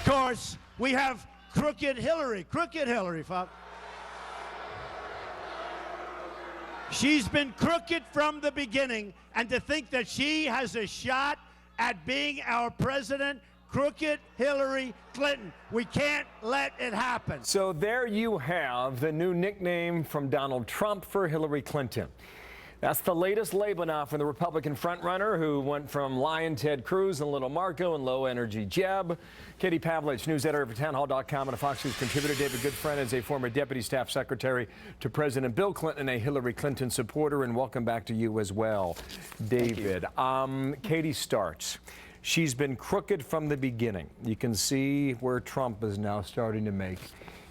course, we have crooked Hillary, folks. She's been crooked from the beginning, and to think that she has a shot at being our president, crooked Hillary Clinton. We can't let it happen. So there you have the new nickname from Donald Trump for Hillary Clinton. That's the latest label now from the Republican frontrunner who went from Lion Ted Cruz and Little Marco and Low Energy Jeb. Katie Pavlich, news editor for townhall.com and a Fox News contributor. David Goodfriend is a former deputy staff secretary to President Bill Clinton and a Hillary Clinton supporter. And welcome back to you as well, David. Katie starts. She's been crooked from the beginning. You can see where Trump is now starting to make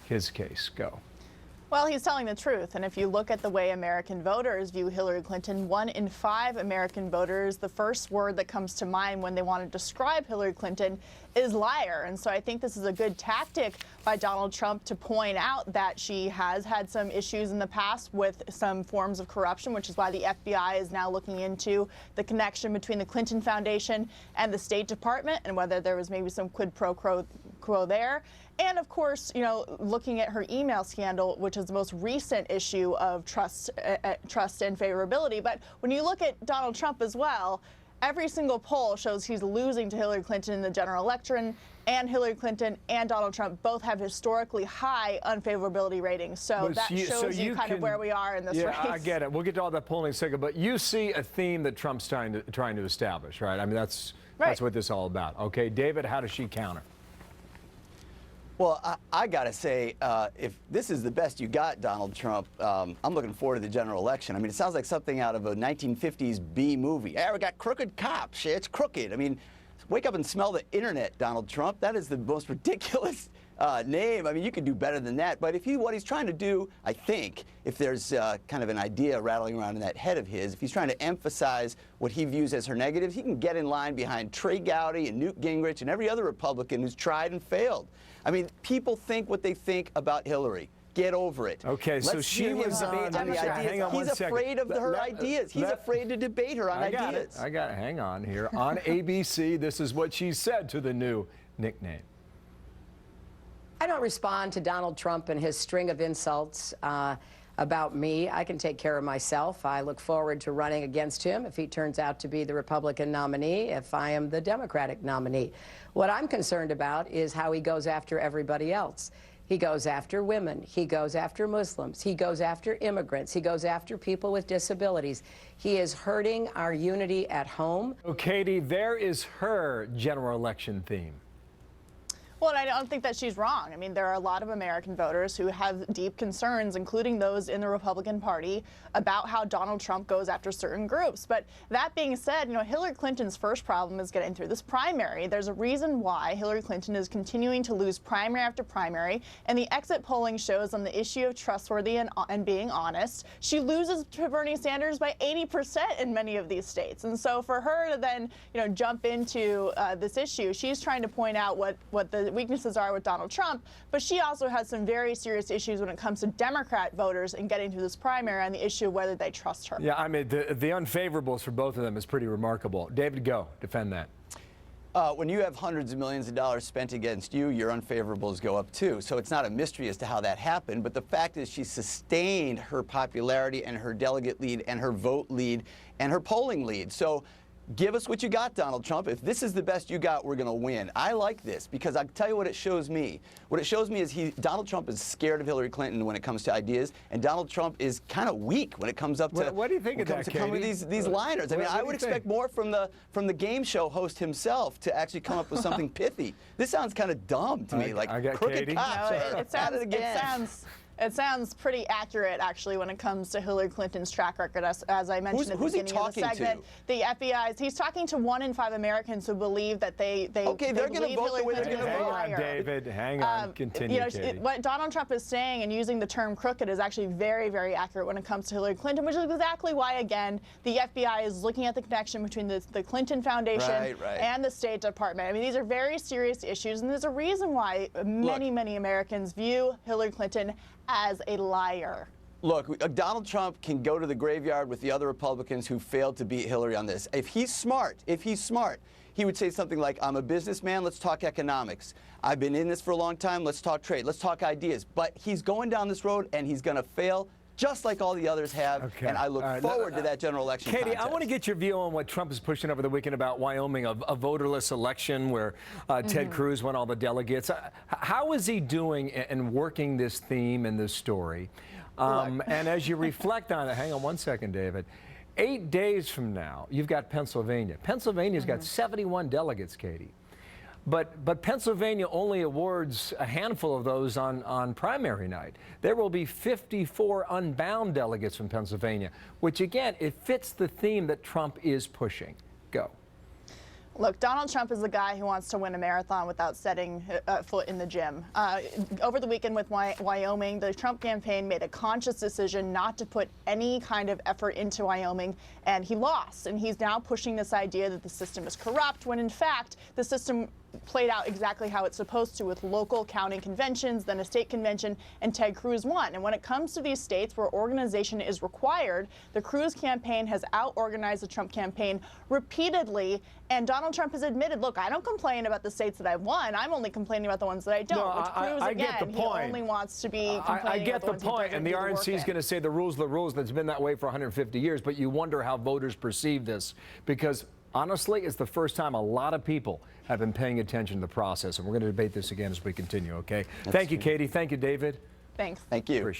his case. Go. Well, he's telling the truth, and if you look at the way American voters view Hillary Clinton, 1 in 5 American voters, the first word that comes to mind when they want to describe Hillary Clinton is liar. And so I think this is a good tactic by Donald Trump to point out that she has had some issues in the past with some forms of corruption, which is why the FBI is now looking into the connection between the Clinton Foundation and the State Department and whether there was maybe some quid pro quo there. And of course, you know, looking at her email scandal, which is the most recent issue of trust and favorability. But when you look at Donald Trump as well, every single poll shows he's losing to Hillary Clinton in the general election, and Hillary Clinton and Donald Trump both have historically high unfavorability ratings. So that shows you kind of where we are in this race. Yeah, I get it. We'll get to all that polling in a second. But you see a theme that Trump's trying to establish, right? I mean, that's what this is all about. Okay, David, how does she counter? Well, I got to say, if this is the best you got, Donald Trump, I'm looking forward to the general election. I mean, it sounds like something out of a 1950s B movie. Hey, we got crooked cops. It's crooked. I mean, wake up and smell the internet, Donald Trump. That is the most ridiculous name. I mean, you could do better than that. But what he's trying to do, I think, if there's kind of an idea rattling around in that head of his, if he's trying to emphasize what he views as her negatives, he can get in line behind Trey Gowdy and Newt Gingrich and every other Republican who's tried and failed. I mean, people think what they think about Hillary. Get over it. Okay, so she was on the ideas. He's afraid of her ideas. He's afraid to debate her on ideas. I got it. Hang on here. On ABC, this is what she said to the new nickname. I don't respond to Donald Trump and his string of insults about me. I can take care of myself. I look forward to running against him if he turns out to be the Republican nominee, if I am the Democratic nominee. What I'm concerned about is how he goes after everybody else. He goes after women. He goes after Muslims. He goes after immigrants. He goes after people with disabilities. He is hurting our unity at home. Oh, Katie, there is her general election theme. Well, and I don't think that she's wrong. I mean, there are a lot of American voters who have deep concerns, including those in the Republican Party, about how Donald Trump goes after certain groups. But that being said, you know, Hillary Clinton's first problem is getting through this primary. There's a reason why Hillary Clinton is continuing to lose primary after primary, and the exit polling shows on the issue of trustworthy and being honest, she loses to Bernie Sanders by 80% in many of these states. And so for her to then, you know, jump into this issue, she's trying to point out what the weaknesses are with Donald Trump, but she also has some very serious issues when it comes to Democrat voters and getting through this primary on the issue of whether they trust her. Yeah, I mean, the unfavorables for both of them is pretty remarkable. David, go. Defend that. When you have hundreds of millions of dollars spent against you, your unfavorables go up too. So it's not a mystery as to how that happened, but the fact is she sustained her popularity and her delegate lead and her vote lead and her polling lead. So give us what you got, Donald Trump. If this is the best you got, we're going to win. I like this because I'll tell you what it shows me. What it shows me is Donald Trump is scared of Hillary Clinton when it comes to ideas, and Donald Trump is kind of weak when it comes up to what do you think of that, Katie? These liners. I mean, I would expect more from the game show host himself to actually come up with something pithy. This sounds kind of dumb to me, like crooked cops. It sounds pretty accurate, actually, when it comes to Hillary Clinton's track record, as I mentioned at the beginning of the segment. The FBI, he's talking to 1 in 5 Americans who believe that they're going to vote the way they're going to vote. Hang on, David. Hang on. Continue, you know, Katie. What Donald Trump is saying and using the term crooked is actually very, very accurate when it comes to Hillary Clinton, which is exactly why, again, the FBI is looking at the connection between the Clinton Foundation and the State Department. I mean, these are very serious issues, and there's a reason why many Americans view Hillary Clinton as a liar. Look, Donald Trump can go to the graveyard with the other Republicans who failed to beat Hillary on this. If he's smart, he would say something like, I'm a businessman, let's talk economics. I've been in this for a long time, let's talk trade, let's talk ideas. But he's going down this road, and he's going to fail just like all the others have, Okay. and I look forward to that general election Katie, contest. I want to get your view on what Trump is pushing over the weekend about Wyoming, a voterless election where Ted Cruz won all the delegates. How is he doing in working this theme and this story? And as you reflect on it, hang on one second, David. 8 days from now, you've got Pennsylvania. Pennsylvania's got 71 delegates, Katie. But Pennsylvania only awards a handful of those on primary night. There will be 54 unbound delegates from Pennsylvania, which again, it fits the theme that Trump is pushing. Go. Look, Donald Trump is the guy who wants to win a marathon without setting foot in the gym. Over the weekend with Wyoming, the Trump campaign made a conscious decision not to put any kind of effort into Wyoming, and he lost. And he's now pushing this idea that the system is corrupt, when in fact, the system played out exactly how it's supposed to, with local county conventions, then a state convention, and Ted Cruz won. And when it comes to these states where organization is required, the Cruz campaign has out-organized the Trump campaign repeatedly, and Donald Trump has admitted, look, I don't complain about the states that I've won, I'm only complaining about the ones that I don't. No, Which Cruz, I again, get the point. He only wants to be complaining I get about the the ones he point, doesn't and the do work RNC is in. going to say the rules are the rules, and it's been that way for 150 years, but you wonder how voters perceive this, because honestly, it's the first time a lot of people have been paying attention to the process, and we're going to debate this again as we continue, okay? Thank you, Katie. Thank you, David. Thanks. Thank you. Appreciate it.